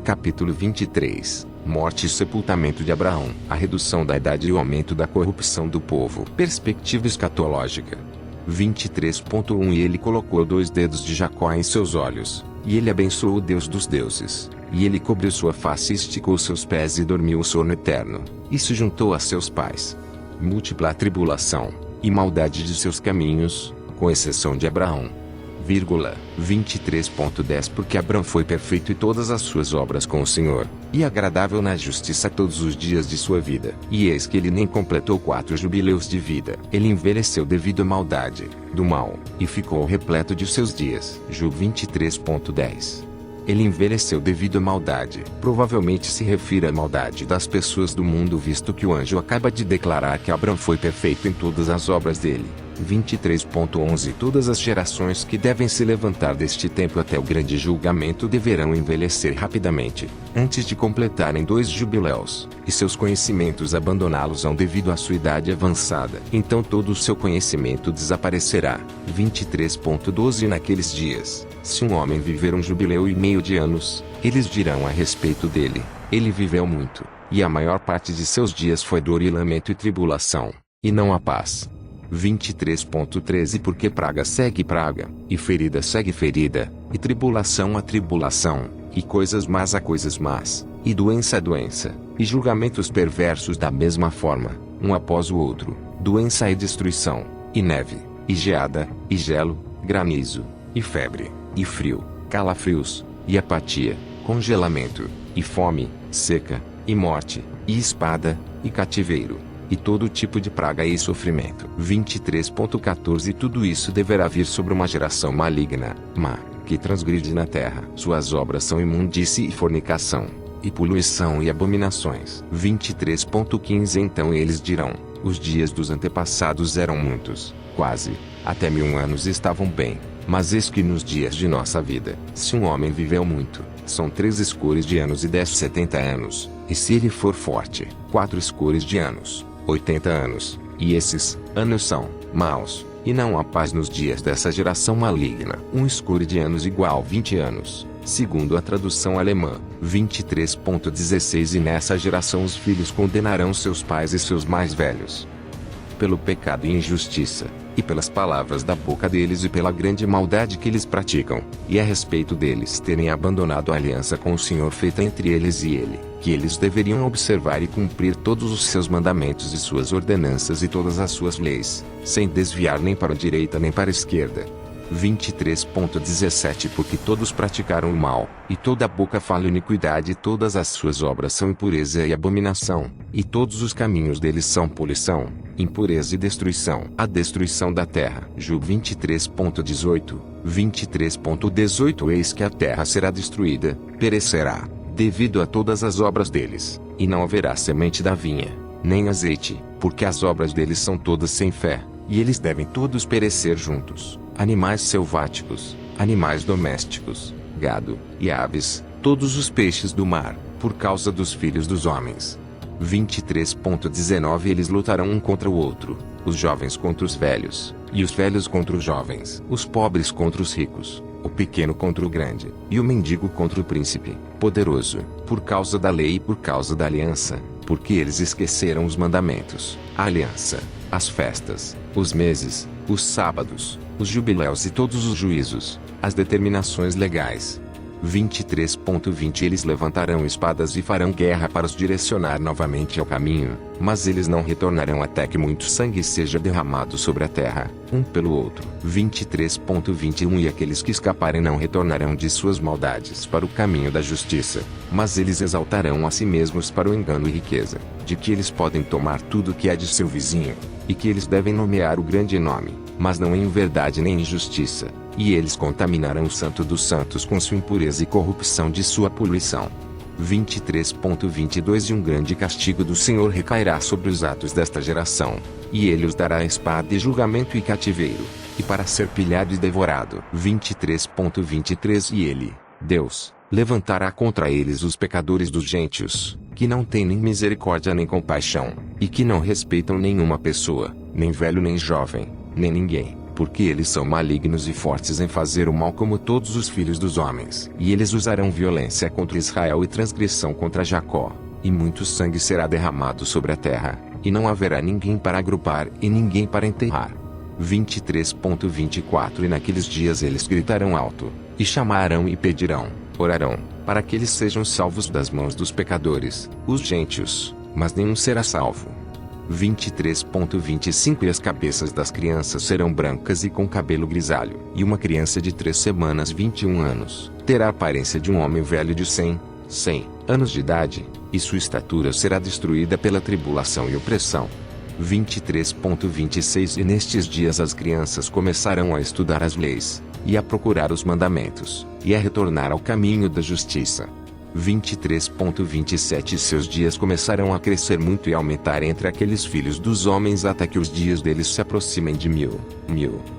Capítulo 23. Morte e sepultamento de Abraão. A redução da idade e o aumento da corrupção do povo. Perspectiva escatológica. 23.1 E ele colocou 2 dedos de Jacó em seus olhos, e ele abençoou o Deus dos deuses. E ele cobriu sua face e esticou seus pés e dormiu o sono eterno, e se juntou a seus pais. Múltipla a tribulação e maldade de seus caminhos, com exceção de Abraão. 23.10 Porque Abraão foi perfeito e todas as suas obras com o Senhor, e agradável na justiça todos os dias de sua vida. E eis que ele nem completou 4 jubileus de vida. Ele envelheceu devido à maldade do mal, e ficou repleto de seus dias. Job 23.10 Ele envelheceu devido à maldade. Provavelmente se refere à maldade das pessoas do mundo, visto que o anjo acaba de declarar que Abraão foi perfeito em todas as obras dele. 23.11 Todas as gerações que devem se levantar deste tempo até o grande julgamento deverão envelhecer rapidamente, antes de completarem 2 jubileus, e seus conhecimentos abandoná-los-ão devido à sua idade avançada. Então todo o seu conhecimento desaparecerá. 23.12 Naqueles dias, se um homem viver 1 jubileu e meio de anos, eles dirão a respeito dele: ele viveu muito, e a maior parte de seus dias foi dor e lamento e tribulação, e não a paz. 23.13 Porque praga segue praga, e ferida segue ferida, e tribulação a tribulação, e coisas más a coisas más, e doença a doença, e julgamentos perversos da mesma forma, um após o outro, doença e destruição, e neve, e geada, e gelo, granizo, e febre, e frio, calafrios, e apatia, congelamento, e fome, seca, e morte, e espada, e cativeiro, e todo tipo de praga e sofrimento. 23.14 Tudo isso deverá vir sobre uma geração maligna, má, que transgride na terra. Suas obras são imundície e fornicação, e poluição e abominações. 23.15 Então eles dirão: os dias dos antepassados eram muitos, quase, até 1000 anos estavam bem, mas eis que nos dias de nossa vida, se um homem viveu muito, são 3 escores de anos e 10 70 anos, e se ele for forte, 4 escores de anos, 80 anos, e esses anos são maus, e não há paz nos dias dessa geração maligna. 1 escuro de anos igual 20 anos, segundo a tradução alemã. 23.16 E nessa geração os filhos condenarão seus pais e seus mais velhos, pelo pecado e injustiça, e pelas palavras da boca deles e pela grande maldade que eles praticam, e a respeito deles terem abandonado a aliança com o Senhor feita entre eles e ele, que eles deveriam observar e cumprir todos os seus mandamentos e suas ordenanças e todas as suas leis, sem desviar nem para a direita nem para a esquerda. 23.17 Porque todos praticaram o mal, e toda a boca fala iniquidade, e todas as suas obras são impureza e abominação, e todos os caminhos deles são poluição, impureza e destruição. A destruição da terra. Job 23.18 23.18 Eis que a terra será destruída, perecerá, devido a todas as obras deles, e não haverá semente da vinha, nem azeite, porque as obras deles são todas sem fé, e eles devem todos perecer juntos. Animais selváticos, animais domésticos, gado, e aves, todos os peixes do mar, por causa dos filhos dos homens. 23.19 Eles lutarão um contra o outro, os jovens contra os velhos, e os velhos contra os jovens, os pobres contra os ricos, o pequeno contra o grande, e o mendigo contra o príncipe, poderoso, por causa da lei e por causa da aliança, porque eles esqueceram os mandamentos, a aliança, as festas, os meses, os sábados, os jubileus e todos os juízos, as determinações legais. 23.20 Eles levantarão espadas e farão guerra para os direcionar novamente ao caminho, mas eles não retornarão até que muito sangue seja derramado sobre a terra, um pelo outro. 23.21 E aqueles que escaparem não retornarão de suas maldades para o caminho da justiça, mas eles exaltarão a si mesmos para o engano e riqueza, de que eles podem tomar tudo que é de seu vizinho, e que eles devem nomear o grande nome, mas não em verdade nem em justiça, e eles contaminarão o santo dos santos com sua impureza e corrupção de sua poluição. 23.22 E um grande castigo do Senhor recairá sobre os atos desta geração, e ele os dará a espada e julgamento e cativeiro, e para ser pilhado e devorado. 23.23 E ele, Deus, levantará contra eles os pecadores dos gentios, que não têm nem misericórdia nem compaixão, e que não respeitam nenhuma pessoa, nem velho nem jovem, nem ninguém. porque eles são malignos e fortes em fazer o mal como todos os filhos dos homens. E eles usarão violência contra Israel e transgressão contra Jacó, e muito sangue será derramado sobre a terra, e não haverá ninguém para agrupar e ninguém para enterrar. 23.24 E naqueles dias eles gritarão alto, e chamarão e pedirão, orarão, para que eles sejam salvos das mãos dos pecadores, os gentios, mas nenhum será salvo. 23.25 E as cabeças das crianças serão brancas e com cabelo grisalho, e uma criança de 3 semanas 21 anos, terá a aparência de um homem velho de 100 anos de idade, e sua estatura será destruída pela tribulação e opressão. 23.26 E nestes dias as crianças começarão a estudar as leis, e a procurar os mandamentos, e a retornar ao caminho da justiça. 23.27 Seus dias começarão a crescer muito e aumentar entre aqueles filhos dos homens até que os dias deles se aproximem de mil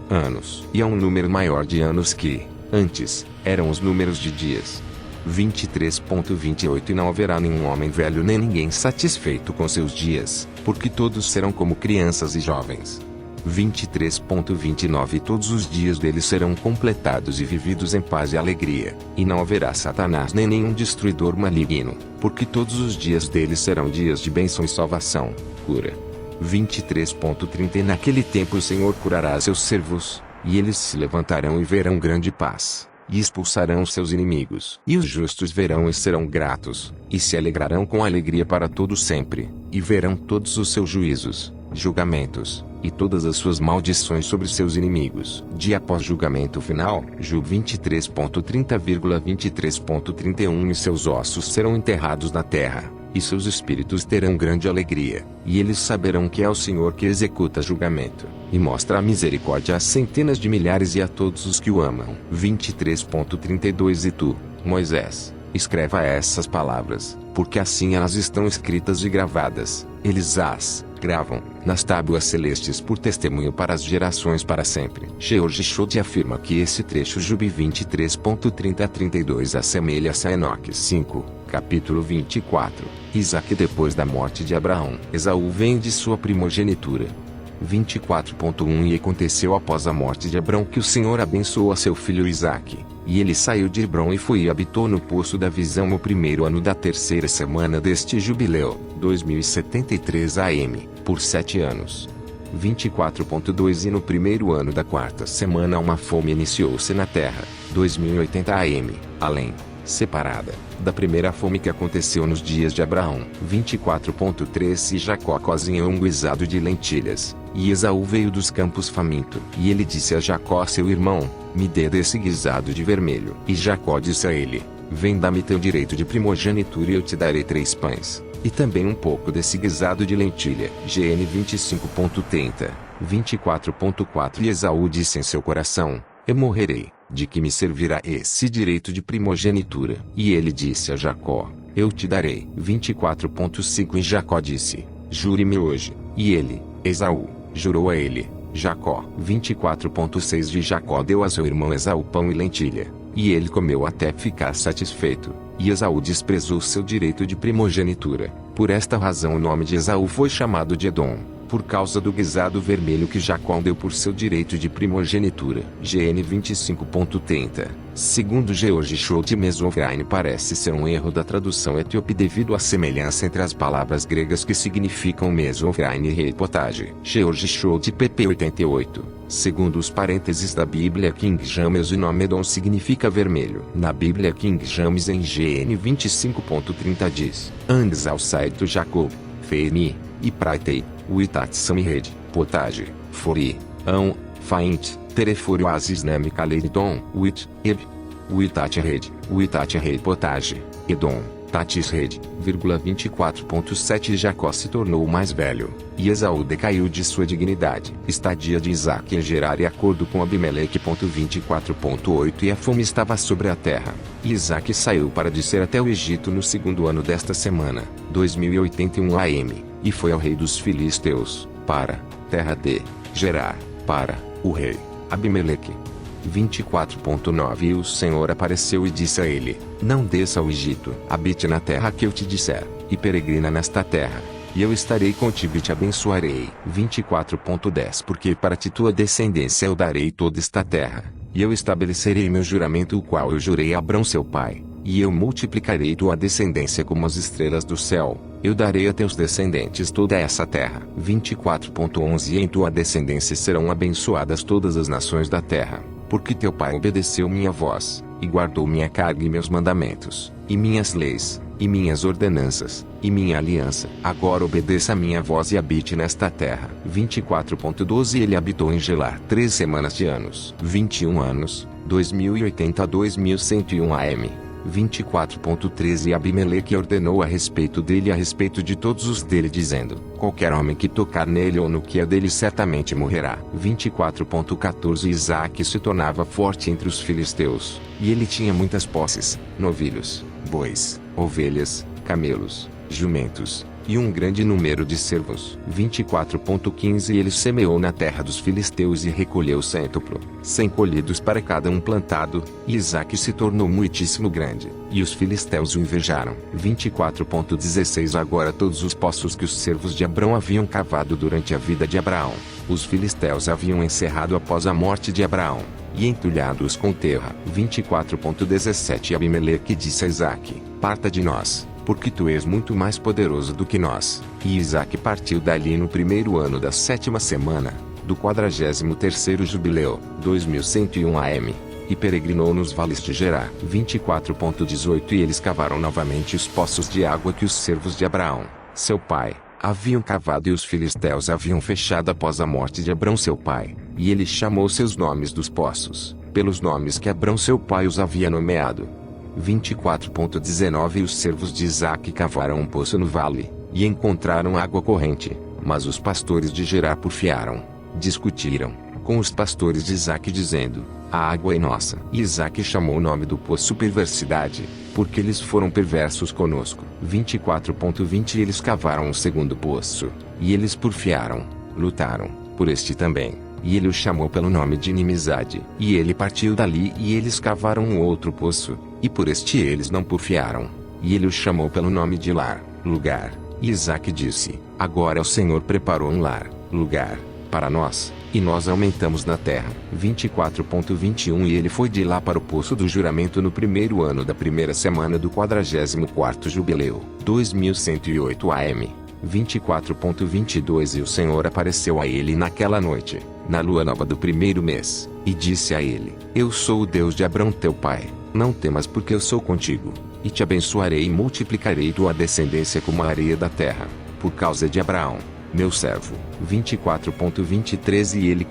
anos. E há um número maior de anos que, antes, eram os números de dias. 23.28 E não haverá nenhum homem velho nem ninguém satisfeito com seus dias, porque todos serão como crianças e jovens. 23.29 E todos os dias deles serão completados e vividos em paz e alegria, e não haverá Satanás nem nenhum destruidor maligno, porque todos os dias deles serão dias de bênção e salvação, cura. 23.30 E naquele tempo o Senhor curará seus servos, e eles se levantarão e verão grande paz, e expulsarão seus inimigos. E os justos verão e serão gratos, e se alegrarão com alegria para todo sempre, e verão todos os seus juízos, julgamentos, e todas as suas maldições sobre seus inimigos. Dia após julgamento final, Ju 23.30,23.31 E seus ossos serão enterrados na terra, e seus espíritos terão grande alegria, e eles saberão que é o Senhor que executa julgamento, e mostra a misericórdia a centenas de milhares e a todos os que o amam. 23.32 E tu, Moisés, escreva essas palavras, porque assim elas estão escritas e gravadas, eles as gravam nas tábuas celestes por testemunho para as gerações para sempre. George Schott afirma que esse trecho Jubi 23.30-32 assemelha-se a Enoque 5, capítulo 24. Isaque depois da morte de Abraão. Esaú vem de sua primogenitura. 24.1 E aconteceu após a morte de Abrão que o Senhor abençoou a seu filho Isaque, e ele saiu de Hebrom e foi e habitou no Poço da Visão no primeiro ano da terceira semana deste jubileu, 2073 AM, por 7 anos. 24.2 E no primeiro ano da quarta semana uma fome iniciou-se na terra, 2080 AM, além, separada, da primeira fome que aconteceu nos dias de Abraão. 24.3 E Jacó cozinhou um guisado de lentilhas, e Esaú veio dos campos faminto. E ele disse a Jacó seu irmão, me dê desse guisado de vermelho. E Jacó disse a ele, vem dá-me teu direito de primogenitura e eu te darei 3 pães, e também um pouco desse guisado de lentilha. GN 25.30, 24.4 E Esaú disse em seu coração, eu morrerei, de que me servirá esse direito de primogenitura? E ele disse a Jacó, eu te darei. 24.5 E Jacó disse, jure-me hoje. E ele, Esaú, jurou a ele, Jacó. 24.6 E Jacó deu a seu irmão Esaú pão e lentilha, e ele comeu até ficar satisfeito, e Esaú desprezou seu direito de primogenitura. Por esta razão o nome de Esaú foi chamado de Edom, por causa do guisado vermelho que Jacó deu por seu direito de primogenitura. GN 25.30. Segundo George Schott, Mesovraine parece ser um erro da tradução etíope devido à semelhança entre as palavras gregas que significam Mesovraine e rei potage. George Schott pp 88. Segundo os parênteses da Bíblia King James o nome Edom significa vermelho. Na Bíblia King James em GN 25.30 diz, Andes outside to Jacob, Feini, e Praitei, Uitat Samired, Potage, Fori, Ão, Faint, Terefori Oasis Nami Kaleidon, Uitat Red Potage, Edom, Tatis Red, 24.7 Jacó se tornou o mais velho, e Esaú decaiu de sua dignidade. Estadia de Isaque em Gerar e acordo com Abimeleque. 24.8 E a fome estava sobre a terra, e Isaque saiu para descer até o Egito no segundo ano desta semana, 2081 AM, e foi ao rei dos filisteus, para, terra de, Gerar, para, o rei, Abimeleque. 24.9 E o Senhor apareceu e disse a ele, não desça ao Egito, habite na terra que eu te disser, e peregrina nesta terra, e eu estarei contigo e te abençoarei. 24.10 Porque para ti tua descendência eu darei toda esta terra, e eu estabelecerei meu juramento o qual eu jurei a Abrão seu pai, e eu multiplicarei tua descendência como as estrelas do céu, eu darei a teus descendentes toda essa terra. 24.11 Em tua descendência serão abençoadas todas as nações da terra, porque teu pai obedeceu minha voz, e guardou minha carga e meus mandamentos, e minhas leis, e minhas ordenanças, e minha aliança. Agora obedeça a minha voz e habite nesta terra. 24.12 Ele habitou em Gelar 3 semanas de anos. 21 anos, 2080 a 2101 AM. 24.13 Abimeleque ordenou a respeito dele e a respeito de todos os dele dizendo: qualquer homem que tocar nele ou no que é dele certamente morrerá. 24.14 Isaque se tornava forte entre os filisteus, e ele tinha muitas posses, novilhos, bois, ovelhas, camelos, jumentos, e um grande número de servos. 24.15 Ele semeou na terra dos filisteus e recolheu 100 colhidos para cada um plantado, e Isaque se tornou muitíssimo grande, e os filisteus o invejaram. 24.16 Agora todos os poços que os servos de Abrão haviam cavado durante a vida de Abraão, os filisteus haviam encerrado após a morte de Abraão, e entulhado-os com terra. 24.17 Abimeleque disse a Isaque: parta de nós, porque tu és muito mais poderoso do que nós. E Isaque partiu dali no primeiro ano da 7ª semana, do 43º jubileu, 2101 AM, e peregrinou nos vales de Gerar. 24.18 E eles cavaram novamente os poços de água que os servos de Abraão, seu pai, haviam cavado e os filisteus haviam fechado após a morte de Abrão seu pai, e ele chamou seus nomes dos poços, pelos nomes que Abrão seu pai os havia nomeado. 24.19 Os servos de Isaque cavaram um poço no vale, e encontraram água corrente, mas os pastores de Gerar porfiaram, discutiram com os pastores de Isaque dizendo: a água é nossa. E Isaque chamou o nome do poço Perversidade, porque eles foram perversos conosco. 24.20 Eles cavaram um segundo poço, e eles porfiaram, lutaram, por este também, e ele o chamou pelo nome de Inimizade. E ele partiu dali e eles cavaram um outro poço, e por este eles não porfiaram, e ele o chamou pelo nome de Lar, lugar. E Isaque disse: agora o Senhor preparou um lar, lugar, para nós, e nós aumentamos na terra. 24.21 E ele foi de lá para o poço do juramento no primeiro ano da primeira semana do 44º jubileu, 2108 AM. 24.22 E o Senhor apareceu a ele naquela noite, na lua nova do primeiro mês, e disse a ele: eu sou o Deus de Abrão teu pai, não temas porque eu sou contigo, e te abençoarei e multiplicarei tua descendência como a areia da terra, por causa de Abraão, meu servo. 24.23 E ele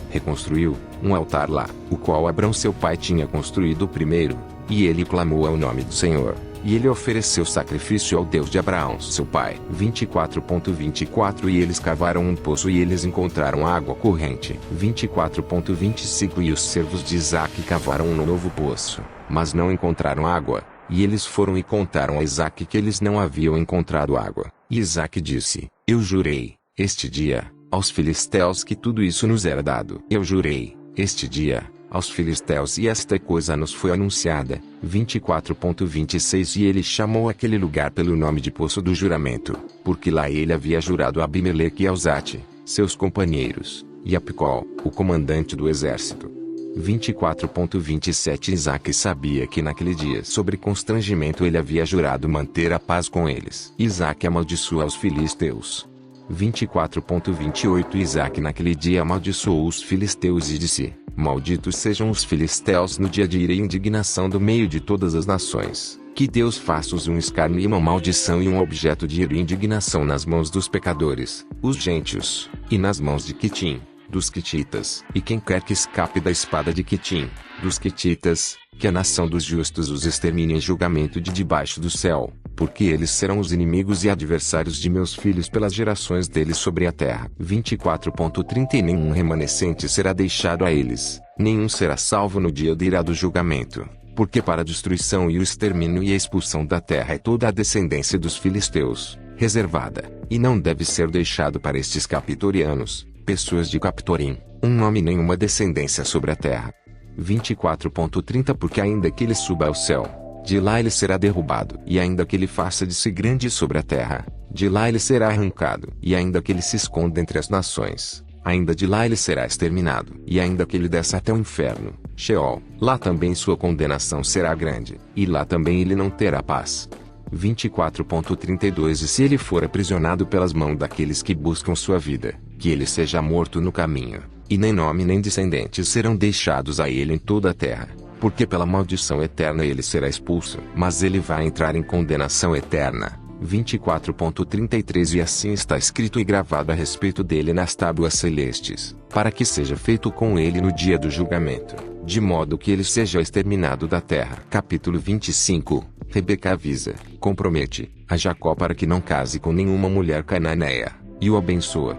reconstruiu, um altar lá, o qual Abrão seu pai tinha construído primeiro, e ele clamou ao nome do Senhor, e ele ofereceu sacrifício ao Deus de Abraão seu pai. 24.24 E eles cavaram um poço e eles encontraram água corrente. 24.25 E os servos de Isaque cavaram um novo poço, mas não encontraram água, e eles foram e contaram a Isaque que eles não haviam encontrado água. E Isaque disse: eu jurei, este dia, aos filisteus que tudo isso nos era dado. Eu jurei, este dia, aos filisteus e esta coisa nos foi anunciada. 24.26 E ele chamou aquele lugar pelo nome de Poço do Juramento, porque lá ele havia jurado a Abimeleque e a Uzate, seus companheiros, e a Picol, o comandante do exército. 24.27 Isaque sabia que naquele dia sobre constrangimento ele havia jurado manter a paz com eles. Isaque amaldiçoa os filisteus. 24.28 Isaque naquele dia amaldiçoou os filisteus e disse: malditos sejam os filisteus no dia de ira e indignação do meio de todas as nações. Que Deus faça-os um escárnio e uma maldição e um objeto de ira e indignação nas mãos dos pecadores, os gentios, e nas mãos de Quitim, dos quititas, e quem quer que escape da espada de Quitim, dos quititas, que a nação dos justos os extermine em julgamento de debaixo do céu, porque eles serão os inimigos e adversários de meus filhos pelas gerações deles sobre a terra. 24.30 E nenhum remanescente será deixado a eles, nenhum será salvo no dia da ira do julgamento, porque para a destruição e o extermínio e a expulsão da terra é toda a descendência dos filisteus, reservada, e não deve ser deixado para estes capitorianos, pessoas de Captorim, um nome nenhuma descendência sobre a terra. 24.30 Porque ainda que ele suba ao céu, de lá ele será derrubado. E ainda que ele faça de si grande sobre a terra, de lá ele será arrancado. E ainda que ele se esconda entre as nações, ainda de lá ele será exterminado. E ainda que ele desça até o inferno, Sheol, lá também sua condenação será grande, e lá também ele não terá paz. 24.32 E se ele for aprisionado pelas mãos daqueles que buscam sua vida, que ele seja morto no caminho, e nem nome nem descendentes serão deixados a ele em toda a terra, porque pela maldição eterna ele será expulso. Mas ele vai entrar em condenação eterna. 24.33 E assim está escrito e gravado a respeito dele nas tábuas celestes, para que seja feito com ele no dia do julgamento, de modo que ele seja exterminado da terra. Capítulo 25. Rebeca avisa, compromete, a Jacó para que não case com nenhuma mulher cananeia, e o abençoa.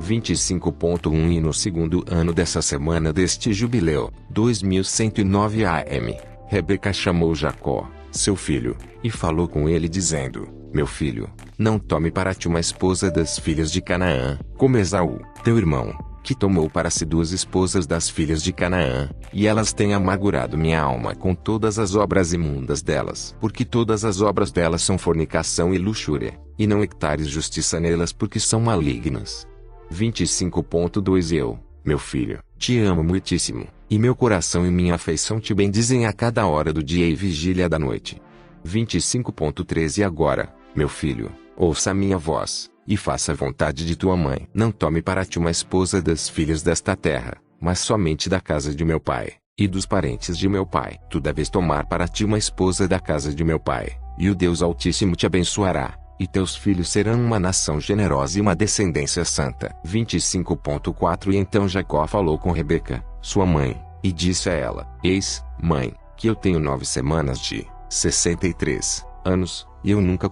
25.1 E no segundo ano dessa semana deste jubileu, 2109 AM, Rebeca chamou Jacó, seu filho, e falou com ele dizendo: Meu filho, não tome para ti uma esposa das filhas de Canaã, como Esaú, teu irmão, que tomou para si 2 esposas das filhas de Canaã, e elas têm amargurado minha alma com todas as obras imundas delas. Porque todas as obras delas são fornicação e luxúria, e não hectares justiça nelas porque são malignas. 25.2 Eu, meu filho, te amo muitíssimo, e meu coração e minha afeição te bendizem a cada hora do dia e vigília da noite. 25.3 E agora, meu filho, ouça a minha voz, e faça a vontade de tua mãe. Não tome para ti uma esposa das filhas desta terra, mas somente da casa de meu pai, e dos parentes de meu pai. Tu deves tomar para ti uma esposa da casa de meu pai, e o Deus Altíssimo te abençoará, e teus filhos serão uma nação generosa e uma descendência santa. 25.4 E então Jacó falou com Rebeca, sua mãe, e disse a ela: Eis, mãe, que eu tenho 9 semanas de 63 anos, e eu nunca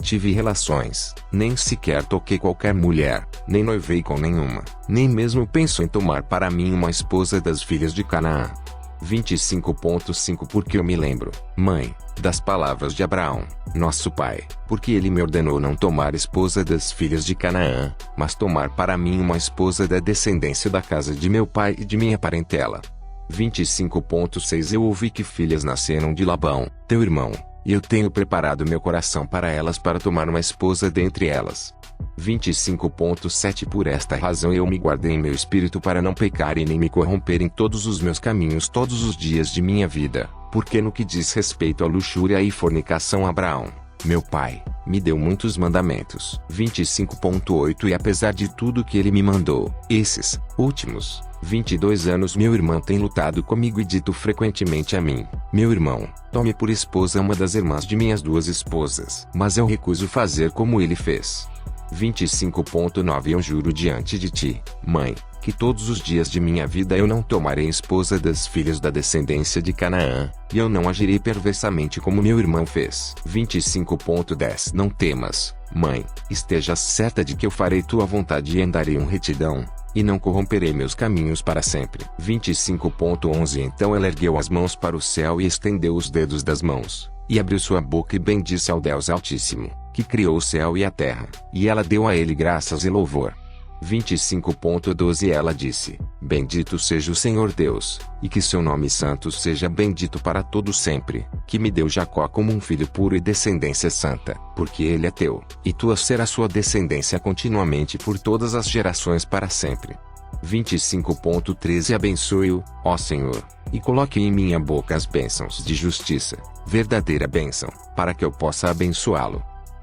tive relações, nem sequer toquei qualquer mulher, nem noivei com nenhuma, nem mesmo penso em tomar para mim uma esposa das filhas de Canaã. 25.5 Porque eu me lembro, mãe, das palavras de Abraão, nosso pai, porque ele me ordenou não tomar esposa das filhas de Canaã, mas tomar para mim uma esposa da descendência da casa de meu pai e de minha parentela. 25.6 Eu ouvi que filhas nasceram de Labão, teu irmão, e eu tenho preparado meu coração para elas para tomar uma esposa dentre elas. 25.7 Por esta razão eu me guardei em meu espírito para não pecar e nem me corromper em todos os meus caminhos todos os dias de minha vida, porque no que diz respeito à luxúria e fornicação Abraão, meu pai, me deu muitos mandamentos. 25.8 E apesar de tudo que ele me mandou, esses últimos 22 anos meu irmão tem lutado comigo e dito frequentemente a mim: Meu irmão, tome por esposa uma das irmãs de minhas 2 esposas. Mas eu recuso fazer como ele fez. 25.9 Eu juro diante de ti, mãe, que todos os dias de minha vida eu não tomarei esposa das filhas da descendência de Canaã, e eu não agirei perversamente como meu irmão fez. 25.10 Não temas, mãe, esteja certa de que eu farei tua vontade e andarei em retidão, e não corromperei meus caminhos para sempre. 25.11 Então ela ergueu as mãos para o céu e estendeu os dedos das mãos, e abriu sua boca e bendisse ao Deus Altíssimo, que criou o céu e a terra, e ela deu a ele graças e louvor. 25.12 Ela disse: Bendito seja o Senhor Deus, e que seu nome santo seja bendito para todo sempre, que me deu Jacó como um filho puro e descendência santa, porque ele é teu, e tua será sua descendência continuamente por todas as gerações para sempre. 25.13 Abençoe-o, ó Senhor, e coloque em minha boca as bênçãos de justiça, verdadeira bênção, para que eu possa abençoá-lo.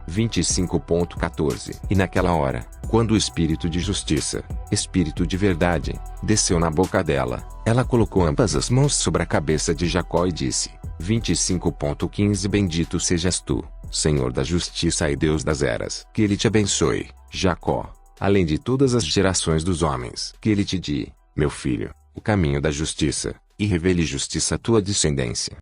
25.14 E naquela hora, quando o espírito de justiça, espírito de verdade, desceu na boca dela, ela colocou ambas as mãos sobre a cabeça de Jacó e disse: 25.15 Bendito sejas tu, Senhor da justiça e Deus das eras. Que ele te abençoe, Jacó, além de todas as gerações dos homens. Que ele te dê, meu filho, o caminho da justiça, e revele justiça à tua descendência.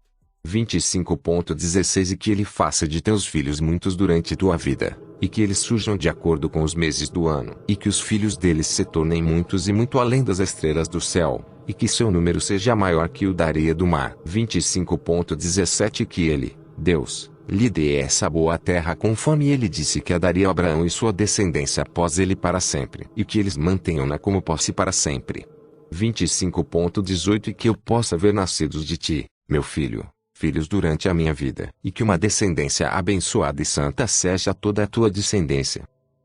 25.16 E que ele faça de teus filhos muitos durante tua vida, e que eles surjam de acordo com os meses do ano, e que os filhos deles se tornem muitos e muito além das estrelas do céu, e que seu número seja maior que o da areia do mar. 25.17 Que ele, Deus, lhe dê essa boa terra conforme ele disse que a daria a Abraão e sua descendência após ele para sempre, e que eles mantenham-na como posse para sempre. 25.18 E que eu possa ver nascidos de ti, meu filho, filhos durante a minha vida. E que uma descendência abençoada e santa seja toda a tua descendência.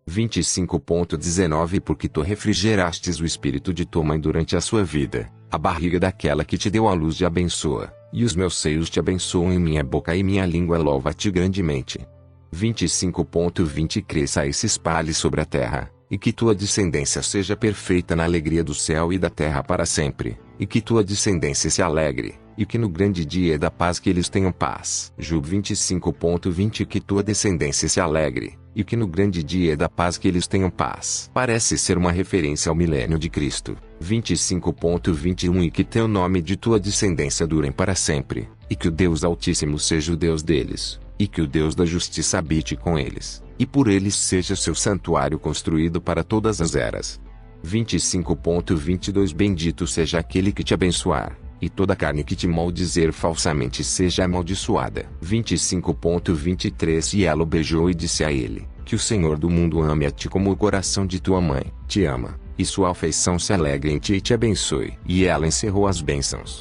25.19 Porque tu refrigerastes o espírito de tua mãe durante a sua vida, a barriga daquela que te deu a luz te abençoa, e os meus seios te abençoam e minha boca e minha língua louva-te grandemente. 25.20 Cresça e se espalhe sobre a terra, e que tua descendência seja perfeita na alegria do céu e da terra para sempre, e que tua descendência se alegre, e que no grande dia da paz que eles tenham paz. Job 25.20 Que tua descendência se alegre, e que no grande dia da paz que eles tenham paz. Parece ser uma referência ao milênio de Cristo. 25.21 E que teu nome de tua descendência durem para sempre, e que o Deus Altíssimo seja o Deus deles, e que o Deus da justiça habite com eles, e por eles seja seu santuário construído para todas as eras. 25.22 Bendito seja aquele que te abençoar, e toda carne que te maldizer falsamente seja amaldiçoada. 25.23 E ela o beijou e disse a ele, que o Senhor do mundo ame a ti como o coração de tua mãe te ama, e sua afeição se alegre em ti e te abençoe. E ela encerrou as bênçãos.